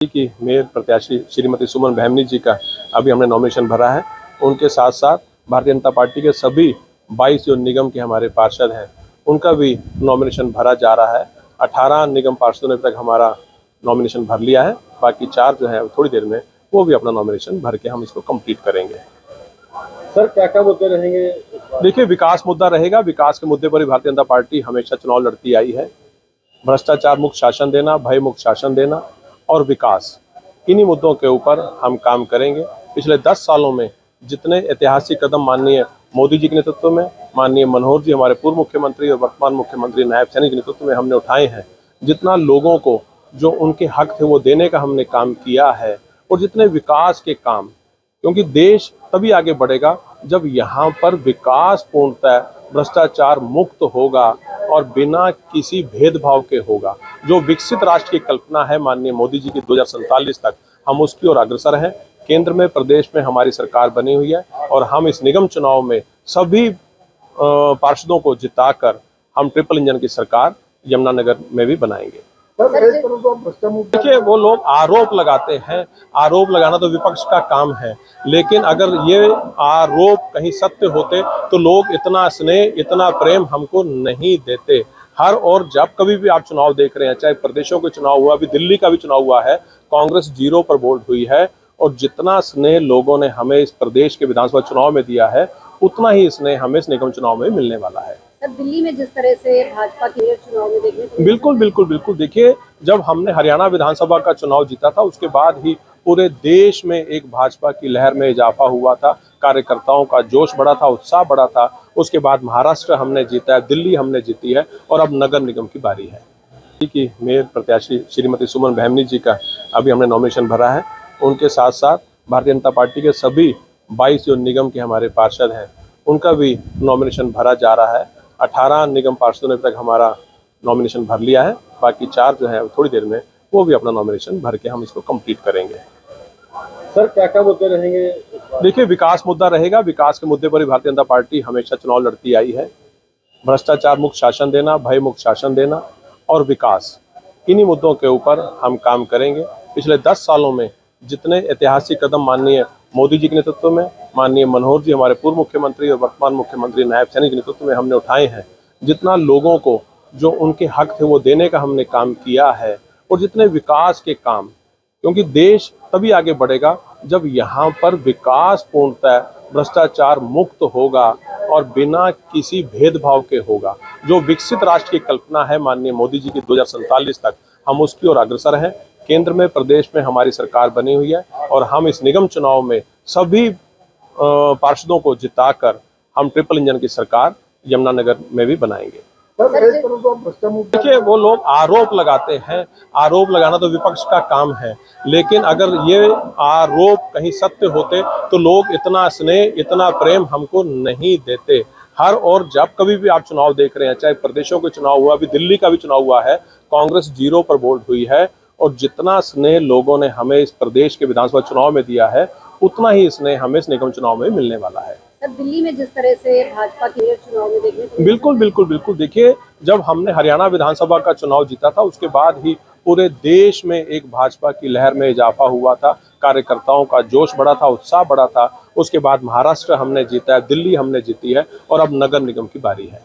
की मेयर प्रत्याशी श्रीमती सुमन बहमनी जी का अभी हमने नॉमिनेशन भरा है। उनके साथ साथ भारतीय जनता पार्टी के सभी 22 जो निगम के हमारे पार्षद हैं उनका भी नॉमिनेशन भरा जा रहा है। 18 निगम पार्षदों ने अभी तक हमारा नॉमिनेशन भर लिया है, बाकी 4 जो है थोड़ी देर में वो भी अपना नॉमिनेशन भर के हम इसको कंप्लीट करेंगे। सर क्या मुद्दे रहेंगे? देखिए, विकास मुद्दा रहेगा। विकास के मुद्दे पर ही भारतीय जनता पार्टी हमेशा चुनाव लड़ती आई है। भ्रष्टाचार मुक्त शासन देना, भय मुक्त शासन देना और विकास, इन्हीं मुद्दों के ऊपर हम काम करेंगे। पिछले 10 सालों में जितने ऐतिहासिक कदम माननीय मोदी जी के नेतृत्व में, माननीय मनोहर जी हमारे पूर्व मुख्यमंत्री और वर्तमान मुख्यमंत्री नायब सैनी के नेतृत्व में हमने उठाए हैं, जितना लोगों को जो उनके हक थे वो देने का हमने काम किया है, और जितने विकास के काम, क्योंकि देश तभी आगे बढ़ेगा जब यहाँ पर विकास पूर्णतः भ्रष्टाचार मुक्त होगा और बिना किसी भेदभाव के होगा। जो विकसित राष्ट्र की कल्पना है माननीय मोदी जी की 2047 तक, हम उसकी ओर अग्रसर हैं। केंद्र में, प्रदेश में हमारी सरकार बनी हुई है और हम इस निगम चुनाव में सभी पार्षदों को जिताकर हम ट्रिपल इंजन की सरकार यमुनानगर में भी बनाएंगे। देखिए, वो लोग आरोप लगाते हैं, आरोप लगाना तो विपक्ष का काम है, लेकिन अगर ये आरोप कहीं सत्य होते तो लोग इतना स्नेह, इतना प्रेम हमको नहीं देते। हर और जब कभी भी आप चुनाव देख रहे हैं, चाहे प्रदेशों के चुनाव हुआ, अभी दिल्ली का भी चुनाव हुआ है, कांग्रेस 0 पर वोट हुई है, और जितना स्नेह लोगों ने हमें इस प्रदेश के विधानसभा चुनाव में दिया है, उतना ही स्नेह हमें इस निगम चुनाव में मिलने वाला है। सर, दिल्ली में जिस तरह से भाजपा के चुनाव में देखने को बिल्कुल। देखिए, जब हमने हरियाणा विधानसभा का चुनाव जीता था, उसके बाद ही पूरे देश में एक भाजपा की लहर में इजाफा हुआ था। कार्यकर्ताओं का जोश बढ़ा था, उत्साह बढ़ा था। उसके बाद महाराष्ट्र हमने जीता है, दिल्ली हमने जीती है, और अब नगर निगम की बारी है। की मेयर प्रत्याशी श्रीमती सुमन बहमनी जी का अभी हमने नॉमिनेशन भरा है। उनके साथ साथ भारतीय जनता पार्टी के सभी 22 जो निगम के हमारे पार्षद हैं उनका भी नॉमिनेशन भरा जा रहा है। 18 निगम पार्षदों ने अभी तक हमारा नॉमिनेशन भर लिया है, बाकी 4 जो है थोड़ी देर में वो भी अपना नॉमिनेशन भर के हम इसको कंप्लीट करेंगे। सर क्या मुद्दे रहेंगे? देखिए, विकास मुद्दा रहेगा। विकास के मुद्दे पर ही भारतीय जनता पार्टी हमेशा चुनाव लड़ती आई है। भ्रष्टाचार मुक्त शासन देना, भय मुक्त शासन देना और विकास, इन्हीं मुद्दों के ऊपर हम काम करेंगे। पिछले 10 सालों में जितने ऐतिहासिक कदम माननीय मोदी जी के नेतृत्व में, माननीय मनोहर जी हमारे पूर्व मुख्यमंत्री और वर्तमान मुख्यमंत्री नायब सैनी के नेतृत्व में हमने उठाए हैं, जितना लोगों को जो उनके हक थे वो देने का हमने काम किया है, और जितने विकास के काम, क्योंकि देश तभी आगे बढ़ेगा जब यहाँ पर विकास पूर्णतः भ्रष्टाचार मुक्त होगा और बिना किसी भेदभाव के होगा। जो विकसित राष्ट्र की कल्पना है माननीय मोदी जी की 2047 तक, हम उसकी ओर अग्रसर हैं। केंद्र में, प्रदेश में हमारी सरकार बनी हुई है और हम इस निगम चुनाव में सभी पार्षदों को जिताकर हम ट्रिपल इंजन की सरकार यमुनानगर में भी बनाएंगे। देखिए, वो लोग आरोप लगाते हैं, आरोप लगाना तो विपक्ष का काम है, लेकिन अगर ये आरोप कहीं सत्य होते तो लोग इतना स्नेह, इतना प्रेम हमको नहीं देते। हर और जब कभी भी आप चुनाव देख रहे हैं, चाहे प्रदेशों के चुनाव हुआ, अभी दिल्ली का भी चुनाव हुआ है, कांग्रेस 0 पर वोट हुई है, और जितना स्नेह लोगों ने हमें इस प्रदेश के विधानसभा चुनाव में दिया है, उतना ही स्नेह हमें इस निगम चुनाव में मिलने वाला है। सर, दिल्ली में जिस तरह से भाजपा के चुनाव में देखने को बिल्कुल। देखिए, जब हमने हरियाणा विधानसभा का चुनाव जीता था, उसके बाद ही पूरे देश में एक भाजपा की लहर में इजाफा हुआ था। कार्यकर्ताओं का जोश बढ़ा था, उत्साह बढ़ा था। उसके बाद महाराष्ट्र हमने जीता है, दिल्ली हमने जीती है, और अब नगर निगम की बारी है।